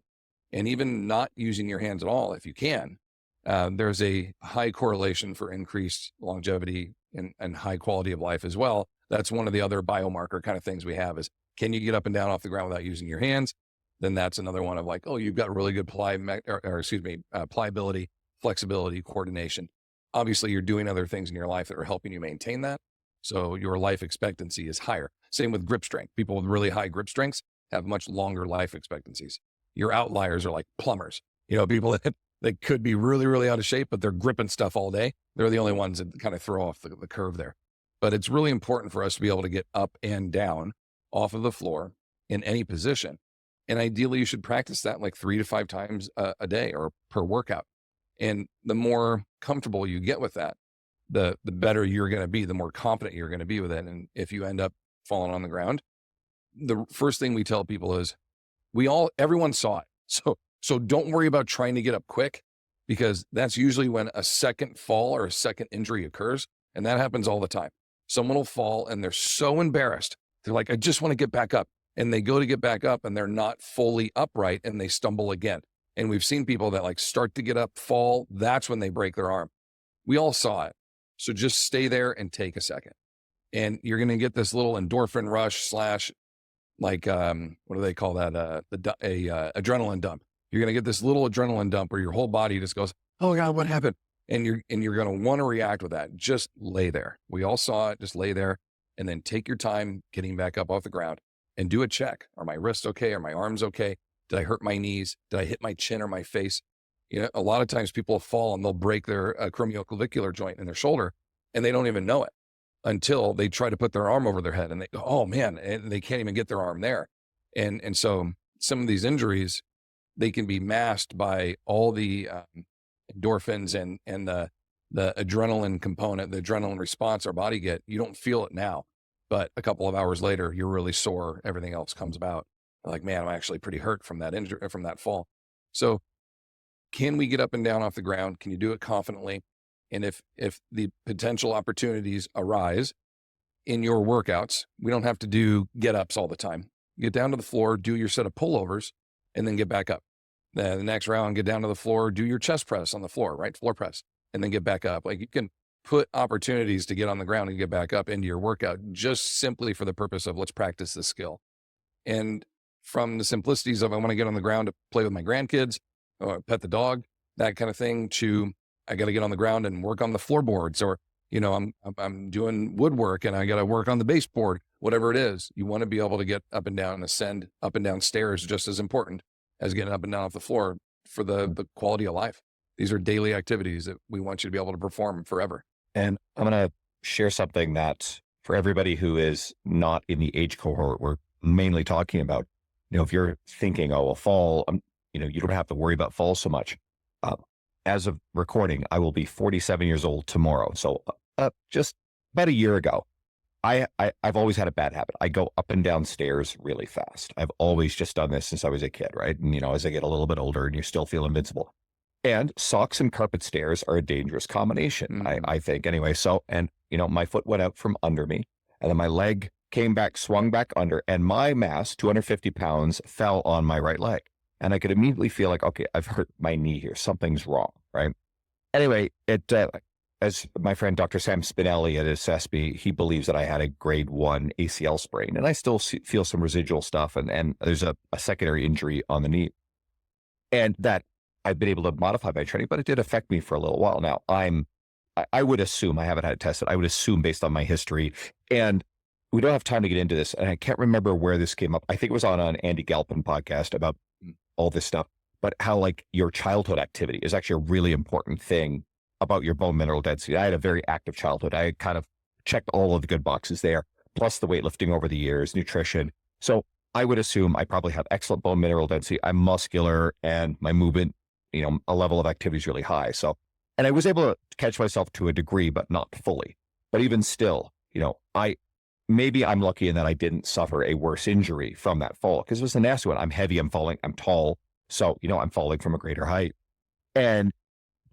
and even not using your hands at all if you can. There's a high correlation for increased longevity and high quality of life as well. That's one of the other biomarker kind of things we have is, can you get up and down off the ground without using your hands? Then that's another one of like, oh, you've got really good pliability, flexibility, coordination. Obviously, you're doing other things in your life that are helping you maintain that. So your life expectancy is higher. Same with grip strength. People with really high grip strengths have much longer life expectancies. Your outliers are like plumbers. People that could be really, really out of shape, but they're gripping stuff all day. They're the only ones that kind of throw off the curve there. But it's really important for us to be able to get up and down off of the floor in any position. And ideally, you should practice that like 3 to 5 times a day or per workout. And the more comfortable you get with that, the better you're going to be, the more confident you're going to be with it. And if you end up falling on the ground, the first thing we tell people is everyone saw it. So don't worry about trying to get up quick, because that's usually when a second fall or a second injury occurs. And that happens all the time. Someone will fall and they're so embarrassed. They're like, I just want to get back up. And they go to get back up and they're not fully upright and they stumble again. And we've seen people that like start to get up, fall. That's when they break their arm. We all saw it. So just stay there and take a second. And you're going to get this little endorphin rush / like, what do they call that? Adrenaline dump. You're going to get this little adrenaline dump where your whole body just goes, oh God, what happened? And you're going to want to react with that. Just lay there. We all saw it. Just lay there and then take your time getting back up off the ground and do a check. Are my wrists okay? Are my arms okay? Did I hurt my knees? Did I hit my chin or my face? A lot of times people fall and they'll break their acromioclavicular joint in their shoulder and they don't even know it until they try to put their arm over their head and they go, oh man, and they can't even get their arm there. And so some of these injuries, they can be masked by all the endorphins and the adrenaline component, the adrenaline response our body get. You don't feel it now, but a couple of hours later, you're really sore. Everything else comes about. Like, man, I'm actually pretty hurt from that injury, from that fall. So can we get up and down off the ground? Can you do it confidently? And if the potential opportunities arise in your workouts, we don't have to do get-ups all the time. Get down to the floor, do your set of pullovers, and then get back up. Then the next round, get down to the floor, do your chest press on the floor, right? Floor press, and then get back up. Like you can put opportunities to get on the ground and get back up into your workout just simply for the purpose of let's practice this skill. And from the simplicities of I want to get on the ground to play with my grandkids or pet the dog, that kind of thing, to I got to get on the ground and work on the floorboards, or I'm doing woodwork and I got to work on the baseboard, whatever it is. You want to be able to get up and down and ascend up and down stairs, just as important as getting up and down off the floor for the quality of life. These are daily activities that we want you to be able to perform forever. And I'm going to share something that for everybody who is not in the age cohort we're mainly talking about, if you're thinking, oh, a fall, you don't have to worry about falls so much. As of recording, I will be 47 years old tomorrow. So just about a year ago, I've always had a bad habit. I go up and down stairs really fast. I've always just done this since I was a kid, right? And, as I get a little bit older and you still feel invincible. And socks and carpet stairs are a dangerous combination, I think. Anyway, so, and, my foot went out from under me and then my leg came back, swung back under, and my mass, 250 pounds, fell on my right leg. And I could immediately feel like, okay, I've hurt my knee here. Something's wrong, right? Anyway, as my friend Dr. Sam Spinelli at SSB, he believes that I had a grade 1 ACL sprain, and I still feel some residual stuff, and there's a secondary injury on the knee. And that I've been able to modify my training, but it did affect me for a little while. Now, I would assume, I haven't had it tested, I would assume based on my history, and we don't have time to get into this, and I can't remember where this came up. I think it was on an Andy Galpin podcast about all this stuff, but how like your childhood activity is actually a really important thing about your bone mineral density. I had a very active childhood. I kind of checked all of the good boxes there, plus the weightlifting over the years, nutrition. So I would assume I probably have excellent bone mineral density. I'm muscular and my movement, a level of activity is really high. So, and I was able to catch myself to a degree, but not fully. But even still, maybe I'm lucky in that I didn't suffer a worse injury from that fall, because it was a nasty one. I'm heavy, I'm falling, I'm tall. So, I'm falling from a greater height. And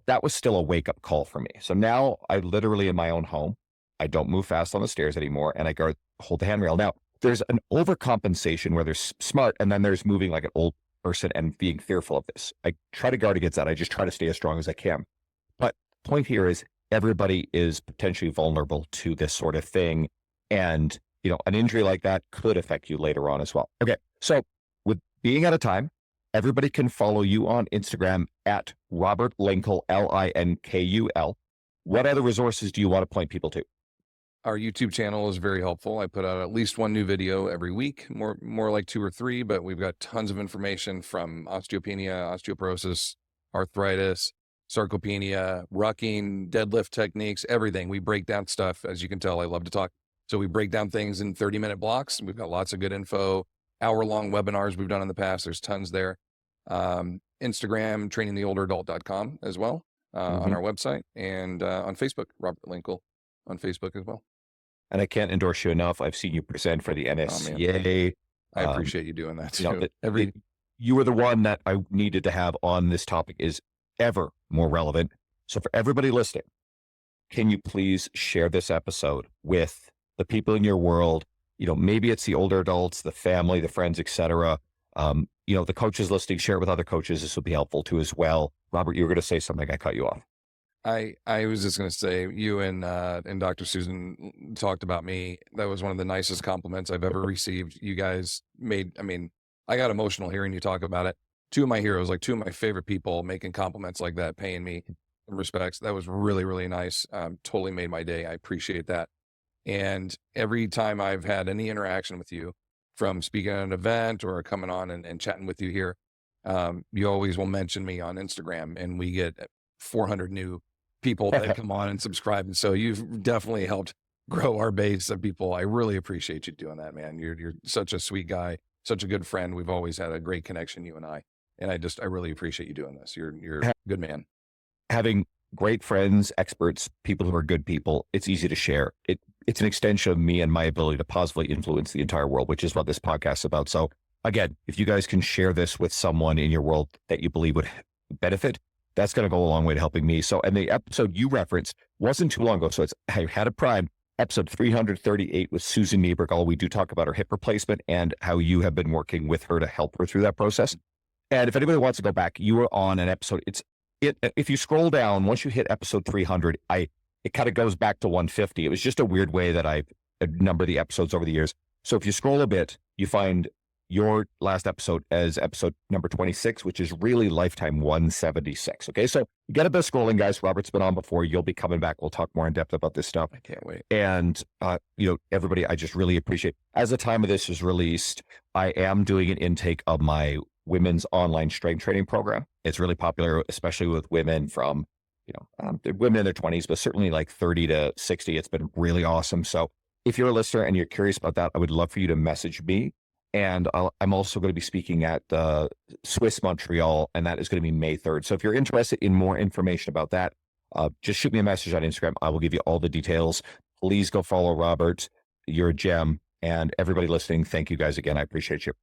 that was still a wake-up call for me. So now I literally in my own home, I don't move fast on the stairs anymore, and I go hold the handrail. Now, there's an overcompensation where there's smart, and then there's moving like an old person and being fearful of this. I try to guard against that. I just try to stay as strong as I can. But point here is everybody is potentially vulnerable to this sort of thing. And, an injury like that could affect you later on as well. Okay, so with being out of time, everybody can follow you on Instagram at Robert Linkul, Linkul. What other resources do you want to point people to? Our YouTube channel is very helpful. I put out at least one new video every week, more like 2 or 3, but we've got tons of information from osteopenia, osteoporosis, arthritis, sarcopenia, rucking, deadlift techniques, everything. We break down stuff. As you can tell, I love to talk. So we break down things in 30-minute blocks. We've got lots of good info, hour-long webinars we've done in the past. There's tons there. Instagram, trainingtheolderadult.com as well, on our website, and on Facebook, Robert Linkul on Facebook as well. And I can't endorse you enough. I've seen you present for the NSCA. I appreciate you doing that too. You were the one that I needed to have on this topic is ever more relevant. So for everybody listening, can you please share this episode with the people in your world? Maybe it's the older adults, the family, the friends, etc. The coaches listening, share it with other coaches. This will be helpful too as well. Robert, you were going to say something. I cut you off. I was just going to say, you and Dr. Susan talked about me. That was one of the nicest compliments I've ever received. You guys I got emotional hearing you talk about it. 2 of my heroes, like 2 of my favorite people making compliments like that, paying me respects. That was really, really nice. Totally made my day. I appreciate that. And every time I've had any interaction with you, from speaking at an event or coming on and chatting with you here, you always will mention me on Instagram, and we get 400 new people that come on and subscribe. And so you've definitely helped grow our base of people. I really appreciate you doing that, man. You're such a sweet guy, such a good friend. We've always had a great connection, you and I. And I really appreciate you doing this. You're a good man. Having great friends, experts, people who are good people, it's easy to share. It's an extension of me and my ability to positively influence the entire world, which is what this podcast is about. So again, if you guys can share this with someone in your world that you believe would benefit, that's going to go a long way to helping me. So, and the episode you referenced wasn't too long ago. So I had a prime episode 338 with Susan Niebergall. We do talk about her hip replacement and how you have been working with her to help her through that process. And if anybody wants to go back, you were on an episode. If you scroll down, once you hit episode 300, it kind of goes back to 150. It was just a weird way that I number the episodes over the years. So if you scroll a bit, you find your last episode as episode number 26, which is really lifetime 176. Okay. So you get a bit of scrolling, guys. Robert's been on before. You'll be coming back. We'll talk more in depth about this stuff. I can't wait. And, everybody, I just really appreciate, as the time of this is released, I am doing an intake of my women's online strength training program. It's really popular, especially with women from, women in their 20s, but certainly like 30 to 60. It's been really awesome. So if you're a listener and you're curious about that, I would love for you to message me. And I'm also going to be speaking at Swiss Montreal, and that is going to be May 3rd. So if you're interested in more information about that, just shoot me a message on Instagram. I will give you all the details. Please go follow Robert. You're a gem. And everybody listening, thank you guys again. I appreciate you.